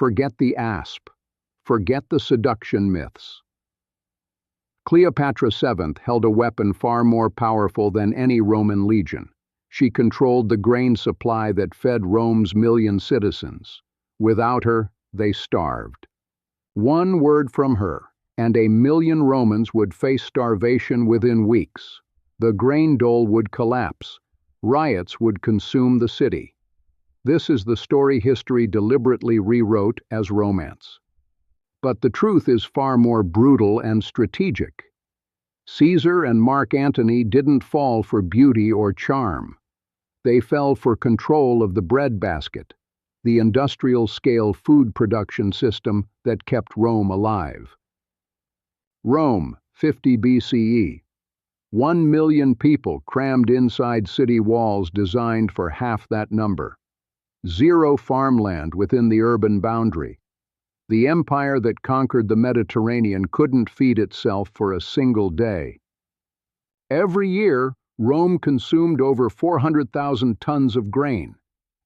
Forget the asp. Forget the seduction myths. Cleopatra VII held a weapon far more powerful than any Roman legion. She controlled the grain supply that fed Rome's million citizens. Without her, they starved. One word from her, and 1,000,000 Romans would face starvation within weeks. The grain dole would collapse. Riots would consume the city. This is the story history deliberately rewrote as romance. But the truth is far more brutal and strategic. Caesar and Mark Antony didn't fall for beauty or charm. They fell for control of the breadbasket, the industrial-scale food production system that kept Rome alive. Rome, 50 BCE. 1,000,000 people crammed inside city walls designed for half that number. Zero farmland within the urban boundary. The empire that conquered the Mediterranean couldn't feed itself for a single day. Every year, Rome consumed over 400,000 tons of grain,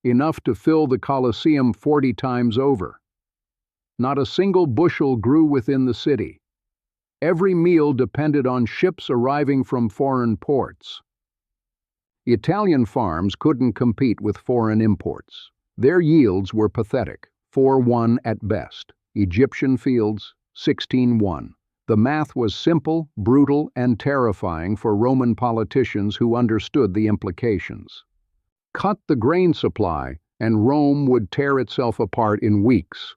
enough to fill the Colosseum 40 times over. Not a single bushel grew within the city. Every meal depended on ships arriving from foreign ports. Italian farms couldn't compete with foreign imports. Their yields were pathetic, 4-1 at best. Egyptian fields, 16-1. The math was simple, brutal, and terrifying for Roman politicians who understood the implications. Cut the grain supply, and Rome would tear itself apart in weeks.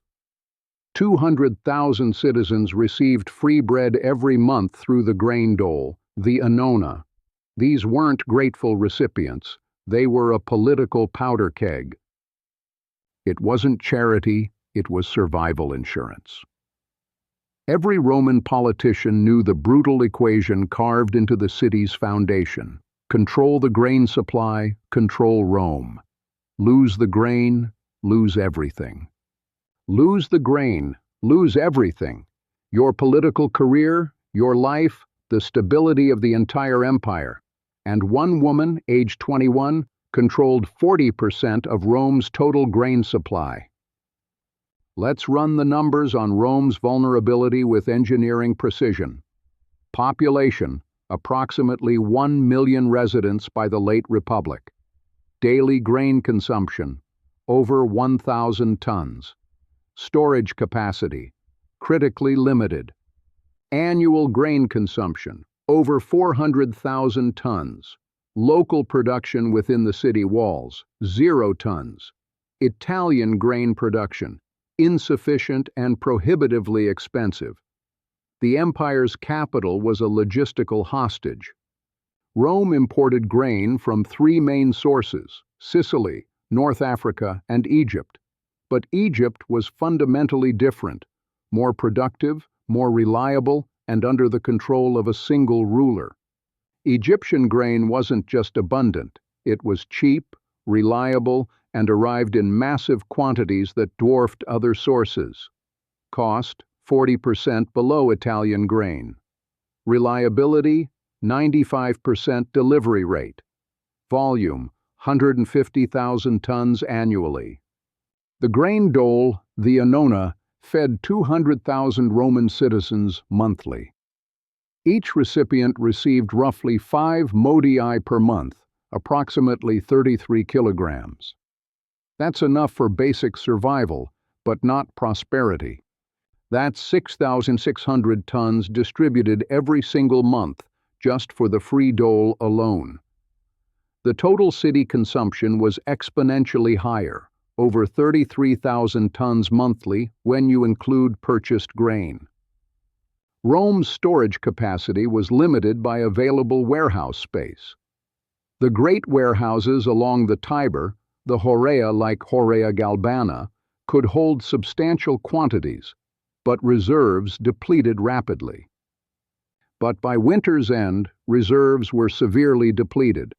200,000 citizens received free bread every month through the grain dole, the annona. These weren't grateful recipients. They were a political powder keg. It wasn't charity, it was survival insurance. Every Roman politician knew the brutal equation carved into the city's foundation. Control the grain supply, control Rome. Lose the grain, lose everything. Lose the grain, lose everything. Your political career, your life, the stability of the entire empire. And one woman, aged 21, controlled 40% of Rome's total grain supply. Let's run the numbers on Rome's vulnerability with engineering precision. Population, approximately 1,000,000 residents by the late Republic. Daily grain consumption, over 1,000 tons. Storage capacity, critically limited. Annual grain consumption, over 400,000 tons. Local production within the city walls, 0 tons. Italian grain production, insufficient and prohibitively expensive. The empire's capital was a logistical hostage. Rome imported grain from 3 main sources: Sicily, North Africa, and Egypt. But Egypt was fundamentally different, more productive, more reliable, and under the control of a single ruler. Egyptian grain wasn't just abundant, it was cheap, reliable, and arrived in massive quantities that dwarfed other sources. Cost, 40% below Italian grain. Reliability, 95% delivery rate. Volume, 150,000 tons annually. The grain dole, the annona, fed 200,000 Roman citizens monthly. Each recipient received roughly 5 modii per month, approximately 33 kilograms. That's enough for basic survival, but not prosperity. That's 6,600 tons distributed every single month, just for the free dole alone. The total city consumption was exponentially higher, over 33,000 tons monthly when you include purchased grain. Rome's storage capacity was limited by available warehouse space. The great warehouses along the Tiber, the Horea like Horea Galbana, could hold substantial quantities, but reserves depleted rapidly. But by winter's end, reserves were severely depleted.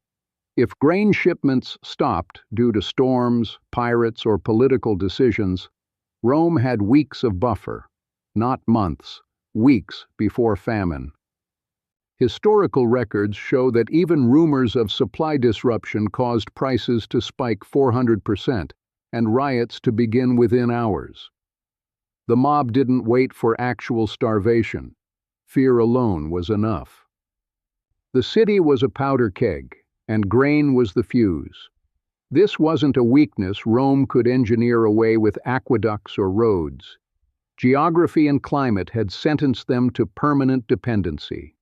If grain shipments stopped due to storms, pirates, or political decisions, Rome had weeks of buffer, not months. Weeks before famine. Historical records show that even rumors of supply disruption caused prices to spike 400% and riots to begin within hours. The mob didn't wait for actual starvation. Fear alone was enough. The city was a powder keg, and grain was the fuse. This wasn't a weakness Rome could engineer away with aqueducts or roads. Geography and climate had sentenced them to permanent dependency.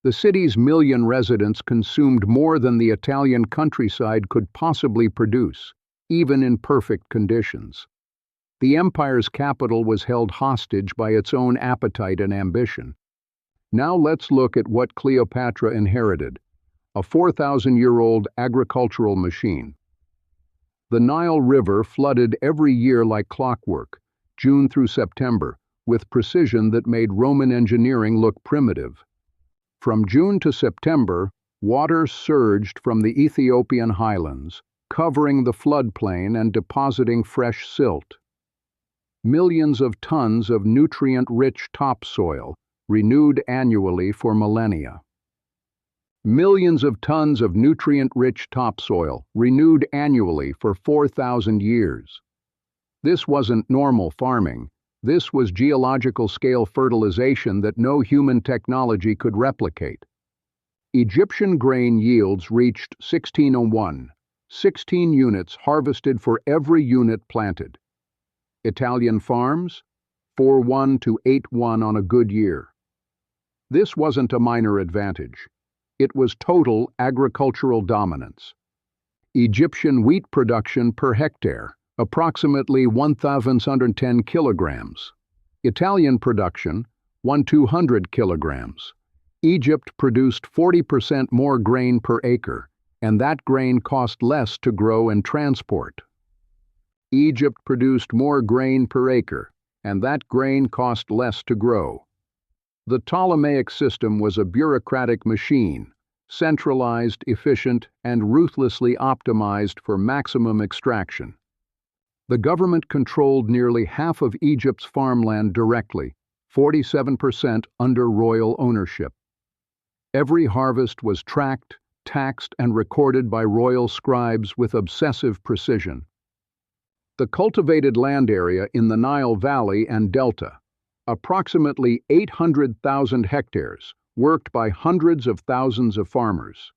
The city's 1,000,000 residents consumed more than the Italian countryside could possibly produce, even in perfect conditions. The empire's capital was held hostage by its own appetite and ambition. Now let's look at what Cleopatra inherited, a 4,000-year-old agricultural machine. The Nile River flooded every year like clockwork, June through September, with precision that made Roman engineering look primitive. From June to September, water surged from the Ethiopian highlands, covering the floodplain and depositing fresh silt. Millions of tons of nutrient-rich topsoil, renewed annually for millennia. Millions of tons of nutrient-rich topsoil, renewed annually for 4,000 years. This wasn't normal farming. This was geological-scale fertilization that no human technology could replicate. Egyptian grain yields reached 1601, 16 units harvested for every unit planted. Italian farms, 4:1 to 8:1 on a good year. This wasn't a minor advantage. It was total agricultural dominance. Egyptian wheat production per hectare, approximately 1,110 kilograms. Italian production, 1,200 kilograms. Egypt produced 40% more grain per acre, and that grain cost less to grow and transport. Egypt produced more grain per acre, and that grain cost less to grow. The Ptolemaic system was a bureaucratic machine, centralized, efficient, and ruthlessly optimized for maximum extraction. The government controlled nearly half of Egypt's farmland directly, 47% under royal ownership. Every harvest was tracked, taxed, and recorded by royal scribes with obsessive precision. The cultivated land area in the Nile Valley and Delta, approximately 800,000 hectares, worked by hundreds of thousands of farmers.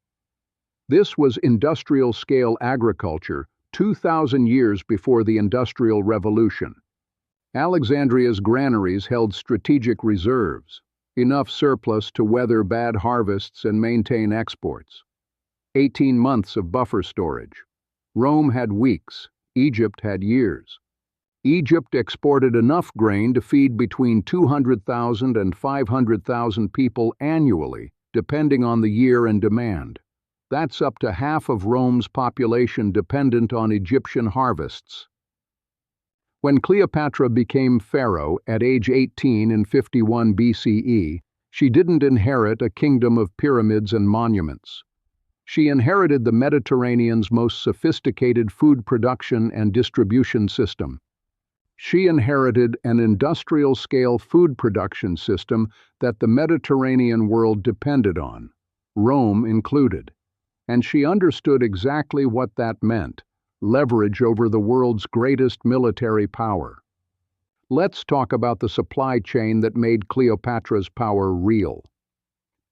This was industrial-scale agriculture 2,000 years before the Industrial Revolution. Alexandria's granaries held strategic reserves, enough surplus to weather bad harvests and maintain exports. 18 months of buffer storage. Rome had weeks, Egypt had years. Egypt exported enough grain to feed between 200,000 and 500,000 people annually, depending on the year and demand. That's up to half of Rome's population dependent on Egyptian harvests. When Cleopatra became pharaoh at age 18 in 51 BCE, she didn't inherit a kingdom of pyramids and monuments. She inherited the Mediterranean's most sophisticated food production and distribution system. She inherited an industrial-scale food production system that the Mediterranean world depended on, Rome included. And she understood exactly what that meant: leverage over the world's greatest military power. Let's talk about the supply chain that made Cleopatra's power real.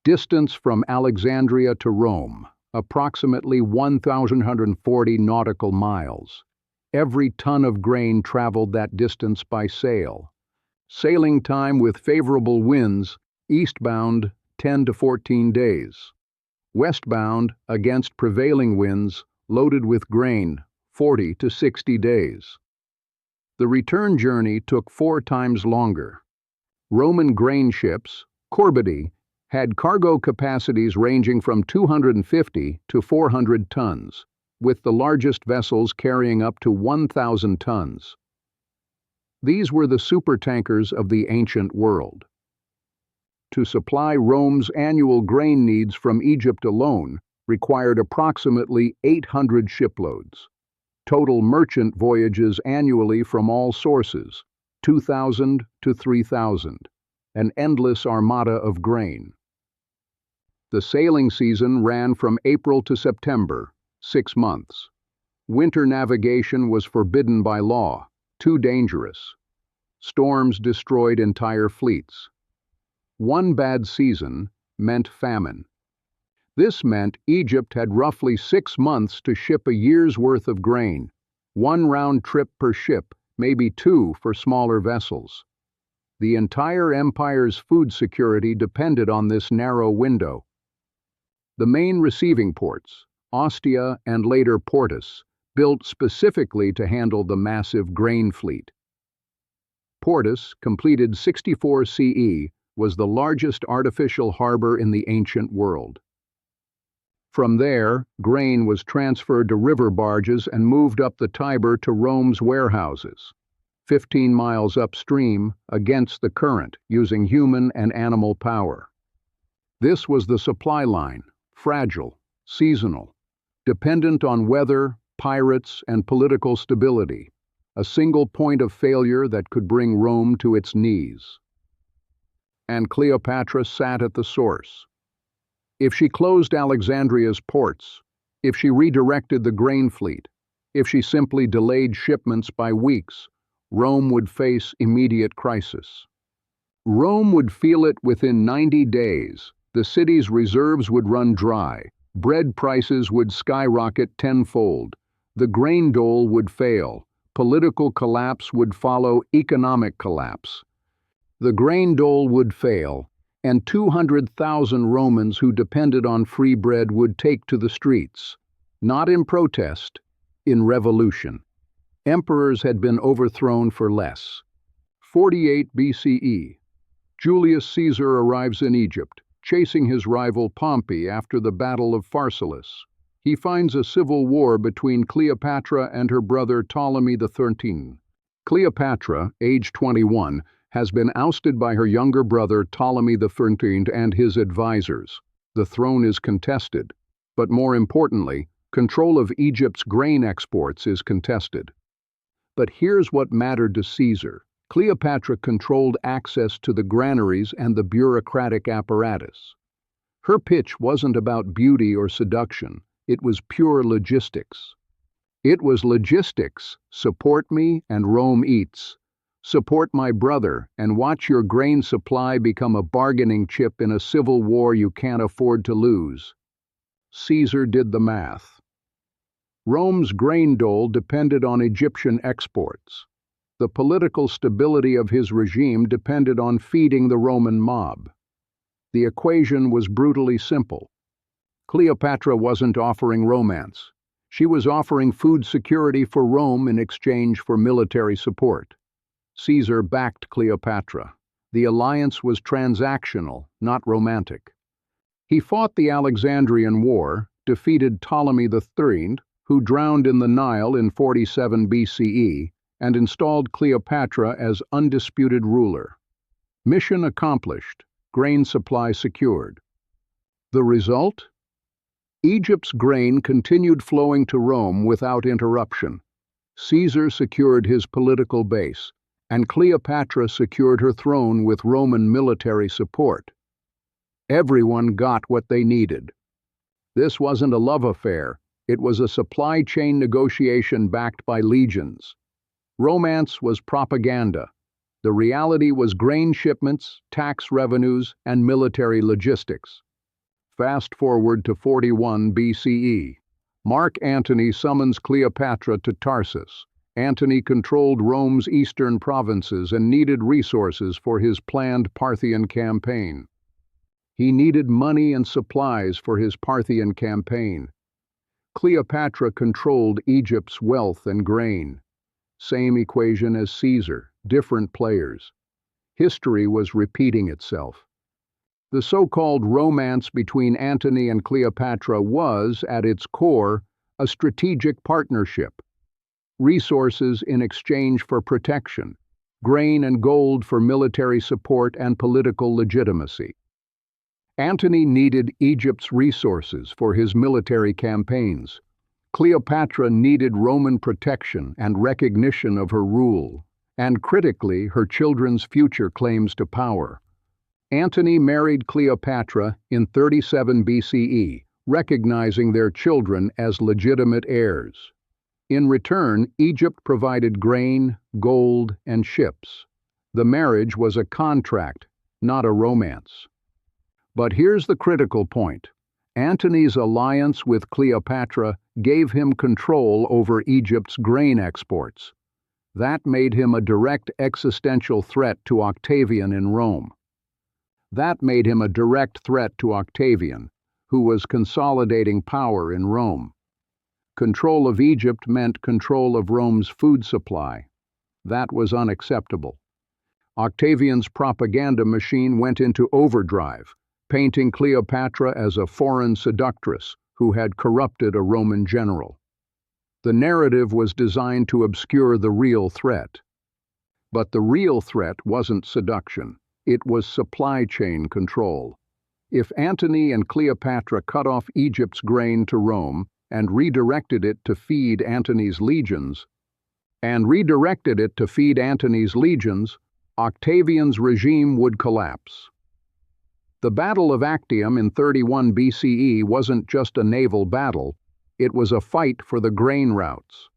Distance from Alexandria to Rome, approximately 1,140 nautical miles. Every ton of grain traveled that distance by sail. Sailing time with favorable winds, eastbound 10 to 14 days. Westbound, against prevailing winds, loaded with grain, 40 to 60 days. The return journey took 4 times longer. Roman grain ships, corvidi, had cargo capacities ranging from 250 to 400 tons, with the largest vessels carrying up to 1,000 tons. These were the supertankers of the ancient world. To supply Rome's annual grain needs from Egypt alone required approximately 800 shiploads. Total merchant voyages annually from all sources, 2,000 to 3,000, an endless armada of grain. The sailing season ran from April to September, 6 months. Winter navigation was forbidden by law, too dangerous. Storms destroyed entire fleets. One bad season meant famine. This meant Egypt had roughly 6 months to ship a year's worth of grain, one round trip per ship, maybe two for smaller vessels. The entire empire's food security depended on this narrow window. The main receiving ports, Ostia and later Portus, built specifically to handle the massive grain fleet. Portus, completed 64 CE, was the largest artificial harbor in the ancient world. From there, grain was transferred to river barges and moved up the Tiber to Rome's warehouses, 15 miles upstream, against the current, using human and animal power. This was the supply line, fragile, seasonal, dependent on weather, pirates, and political stability, a single point of failure that could bring Rome to its knees. And Cleopatra sat at the source. If she closed Alexandria's ports, if she redirected the grain fleet, if she simply delayed shipments by weeks, Rome would face immediate crisis. Rome would feel it within 90 days. The city's reserves would run dry, bread prices would skyrocket tenfold, the grain dole would fail, political collapse would follow economic collapse. The grain dole would fail, and 200,000 Romans who depended on free bread would take to the streets, not in protest, in revolution. Emperors had been overthrown for less. 48 BCE. Julius Caesar arrives in Egypt, chasing his rival Pompey after the Battle of Pharsalus. He finds a civil war between Cleopatra and her brother Ptolemy XIII. Cleopatra, age 21, has been ousted by her younger brother Ptolemy XIII and his advisors. The throne is contested, but more importantly, control of Egypt's grain exports is contested. But here's what mattered to Caesar. Cleopatra controlled access to the granaries and the bureaucratic apparatus. Her pitch wasn't about beauty or seduction, it was pure logistics. It was logistics, support me and Rome eats. Support my brother and watch your grain supply become a bargaining chip in a civil war you can't afford to lose. Caesar did the math. Rome's grain dole depended on Egyptian exports. The political stability of his regime depended on feeding the Roman mob. The equation was brutally simple. Cleopatra wasn't offering romance. She was offering food security for Rome in exchange for military support. Caesar backed Cleopatra. The alliance was transactional, not romantic. He fought the Alexandrian War, defeated Ptolemy III, who drowned in the Nile in 47 BCE, and installed Cleopatra as undisputed ruler. Mission accomplished, grain supply secured. The result? Egypt's grain continued flowing to Rome without interruption. Caesar secured his political base, and Cleopatra secured her throne with Roman military support. Everyone got what they needed. This wasn't a love affair, it was a supply chain negotiation backed by legions. Romance was propaganda. The reality was grain shipments, tax revenues, and military logistics. Fast forward to 41 BCE. Mark Antony summons Cleopatra to Tarsus. Antony controlled Rome's eastern provinces and needed resources for his planned Parthian campaign. He needed money and supplies for his Parthian campaign. Cleopatra controlled Egypt's wealth and grain. Same equation as Caesar, different players. History was repeating itself. The so-called romance between Antony and Cleopatra was, at its core, a strategic partnership. Resources in exchange for protection, grain and gold for military support and political legitimacy. Antony needed Egypt's resources for his military campaigns. Cleopatra needed Roman protection and recognition of her rule, and critically, her children's future claims to power. Antony married Cleopatra in 37 BCE, recognizing their children as legitimate heirs. In return, Egypt provided grain, gold, and ships. The marriage was a contract, not a romance. But here's the critical point. Antony's alliance with Cleopatra gave him control over Egypt's grain exports. That made him a direct existential threat to Octavian in Rome. That made him a direct threat to Octavian, who was consolidating power in Rome. Control of Egypt meant control of Rome's food supply. That was unacceptable. Octavian's propaganda machine went into overdrive, painting Cleopatra as a foreign seductress who had corrupted a Roman general. The narrative was designed to obscure the real threat. But the real threat wasn't seduction. It was supply chain control. If Antony and Cleopatra cut off Egypt's grain to Rome and redirected it to feed Antony's legions, Octavian's regime would collapse. The Battle of Actium in 31 BCE wasn't just a naval battle, it was a fight for the grain routes.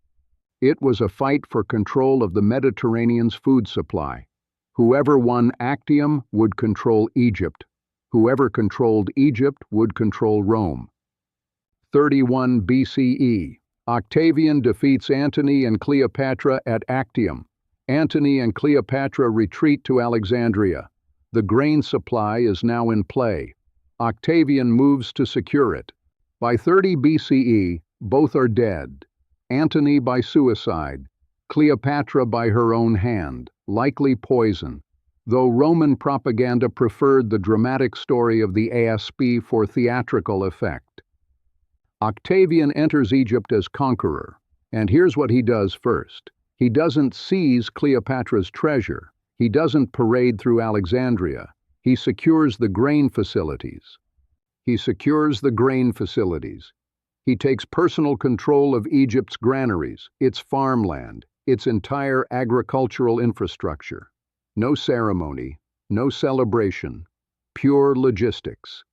It was a fight for control of the Mediterranean's food supply. Whoever won Actium would control Egypt. Whoever controlled Egypt would control Rome. 31 BCE. Octavian defeats Antony and Cleopatra at Actium. Antony and Cleopatra retreat to Alexandria. The grain supply is now in play. Octavian moves to secure it. By 30 BCE, both are dead. Antony by suicide, Cleopatra by her own hand, likely poison, though Roman propaganda preferred the dramatic story of the ASP for theatrical effect. Octavian enters Egypt as conqueror, and here's what he does first. He doesn't seize Cleopatra's treasure. He doesn't parade through Alexandria. He secures the grain facilities. He takes personal control of Egypt's granaries, its farmland, its entire agricultural infrastructure. No ceremony, no celebration, pure logistics.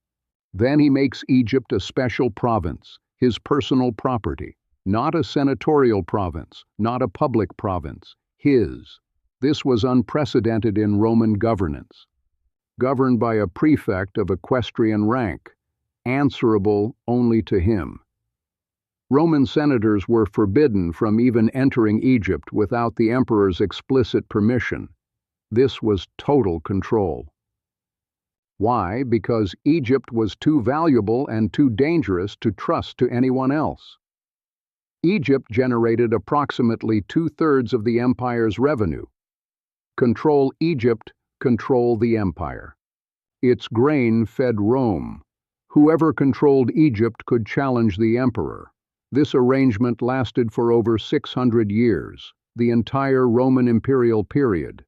Then he makes Egypt a special province, his personal property, not a senatorial province, not a public province, his. This was unprecedented in Roman governance. Governed by a prefect of equestrian rank, answerable only to him. Roman senators were forbidden from even entering Egypt without the emperor's explicit permission. This was total control. Why? Because Egypt was too valuable and too dangerous to trust to anyone else. Egypt generated approximately 2/3 of the empire's revenue. Control Egypt, control the empire. Its grain fed Rome. Whoever controlled Egypt could challenge the emperor. This arrangement lasted for over 600 years, the entire Roman imperial period.